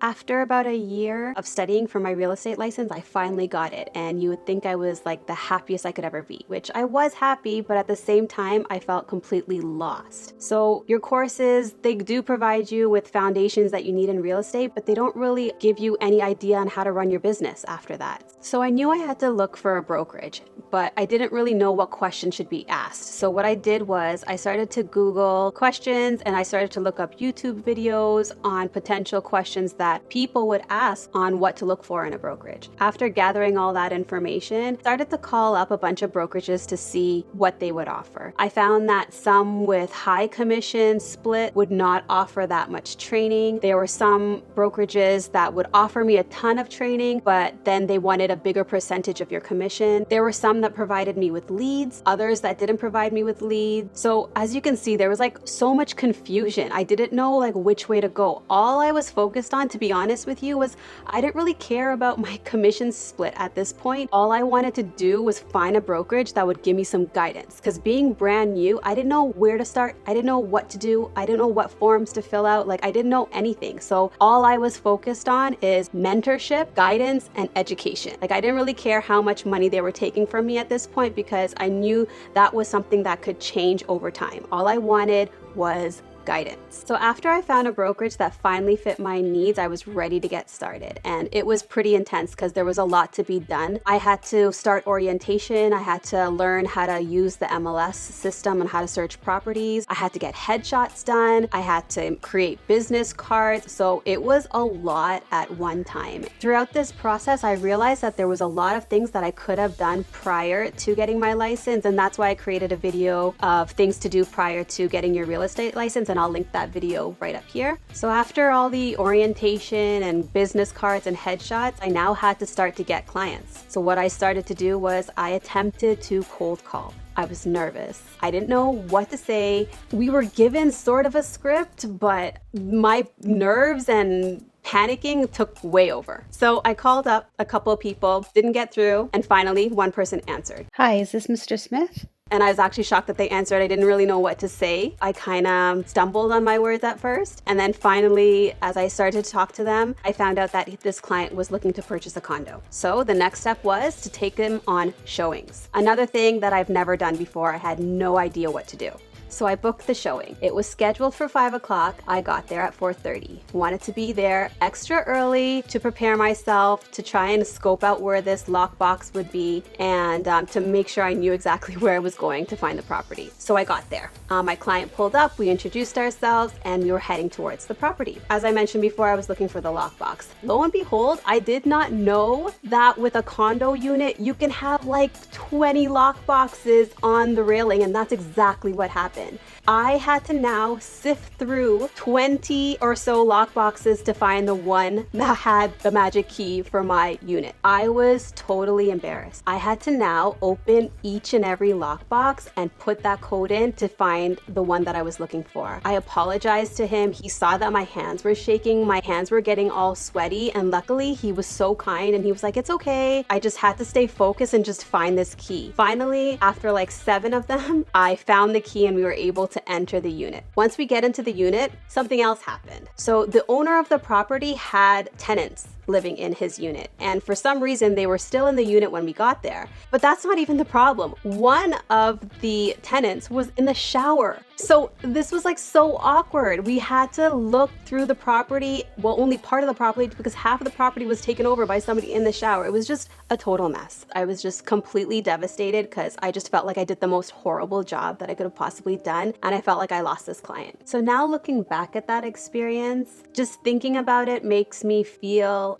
After about a year of studying for my real estate license, I finally got it. And you would think I was like the happiest I could ever be, which I was happy, but at the same time, I felt completely lost. So your courses, they do provide you with foundations that you need in real estate, but they don't really give you any idea on how to run your business after that. So I knew I had to look for a brokerage, but I didn't really know what questions should be asked. So what I did was I started to Google questions and I started to look up YouTube videos on potential questions that people would ask on what to look for in a brokerage. After gathering all that information, I started to call up a bunch of brokerages to see what they would offer. I found that some with high commission split would not offer that much training. There were some brokerages that would offer me a ton of training, but then they wanted a bigger percentage of your commission. There were some that provided me with leads, others that didn't provide me with leads. So as you can see, there was like so much confusion. I didn't know like which way to go. All I was focused on, to be honest with you, was I didn't really care about my commission split at this point. All I wanted to do was find a brokerage that would give me some guidance, because being brand new, I didn't know where to start. I didn't know what to do. I didn't know what forms to fill out. Like I didn't know anything. So all I was focused on is mentorship, guidance, and education. Like I didn't really care how much money they were taking from me at this point, because I knew that was something that could change over time. All I wanted was guidance. So after I found a brokerage that finally fit my needs, I was ready to get started. And it was pretty intense because there was a lot to be done. I had to start orientation. I had to learn how to use the MLS system and how to search properties. I had to get headshots done. I had to create business cards. So it was a lot at one time. Throughout this process, I realized that there was a lot of things that I could have done prior to getting my license. And that's why I created a video of things to do prior to getting your real estate license. And I'll link that video right up here. So after all the orientation and business cards and headshots, I now had to start to get clients. So what I started to do was I attempted to cold call. I was nervous. I didn't know what to say. We were given sort of a script, but my nerves and panicking took way over. So I called up a couple of people, didn't get through, and finally one person answered. Hi, is this Mr. Smith? And I was actually shocked that they answered. I didn't really know what to say. I kind of stumbled on my words at first. And then finally, as I started to talk to them, I found out that this client was looking to purchase a condo. So the next step was to take them on showings. Another thing that I've never done before. I had no idea what to do. So I booked the showing. It was scheduled for 5 o'clock. I got there at 4:30. Wanted to be there extra early to prepare myself, to try and scope out where this lockbox would be, and to make sure I knew exactly where I was going to find the property. So I got there. My client pulled up, we introduced ourselves, and we were heading towards the property. As I mentioned before, I was looking for the lockbox. Lo and behold, I did not know that with a condo unit, you can have like 20 lockboxes on the railing, and that's exactly what happened. I had to now sift through 20 or so lockboxes to find the one that had the magic key for my unit. I was totally embarrassed. I had to now open each and every lockbox and put that code in to find the one that I was looking for. I apologized to him. He saw that my hands were shaking. My hands were getting all sweaty, and luckily he was so kind and he was like, "It's okay." I just had to stay focused and just find this key. Finally, after like 7 of them, I found the key and we were able to enter the unit. Once we get into the unit, something else happened. So the owner of the property had tenants living in his unit, and for some reason they were still in the unit when we got there. But that's not even the problem. One of the tenants was in the shower. So this was like so awkward. We had to look through the property, well, only part of the property, because half of the property was taken over by somebody in the shower. It was just a total mess. I was just completely devastated because I just felt like I did the most horrible job that I could have possibly done, and I felt like I lost this client. So now looking back at that experience, just thinking about it makes me feel,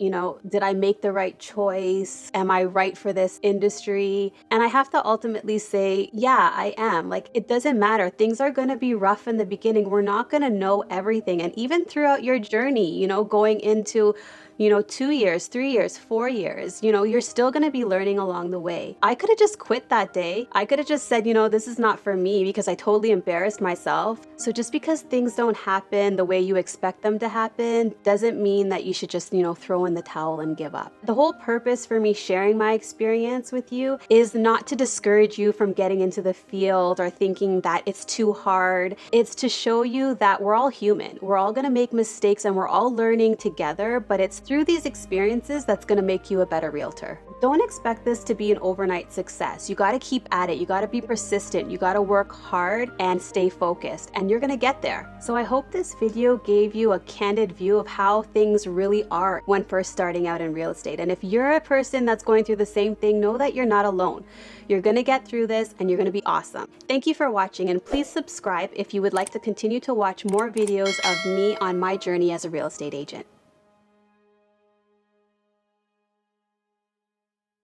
did I make the right choice? Am I right for this industry? And I have to ultimately say, yeah, I am. Like, it doesn't matter. Things are going to be rough in the beginning. We're not going to know everything. And even throughout your journey, going into 2 years, 3 years, 4 years, you're still going to be learning along the way. I could have just quit that day. I could have just said, this is not for me, because I totally embarrassed myself. So just because things don't happen the way you expect them to happen doesn't mean that you should just, throw in the towel and give up. The whole purpose for me sharing my experience with you is not to discourage you from getting into the field or thinking that it's too hard. It's to show you that we're all human. We're all going to make mistakes and we're all learning together, but it's through these experiences that's going to make you a better realtor. Don't expect this to be an overnight success. You got to keep at it. You got to be persistent. You got to work hard and stay focused, and you're going to get there. So I hope this video gave you a candid view of how things really are when first starting out in real estate. And if you're a person that's going through the same thing, know that you're not alone. You're going to get through this and you're going to be awesome. Thank you for watching, and please subscribe if you would like to continue to watch more videos of me on my journey as a real estate agent.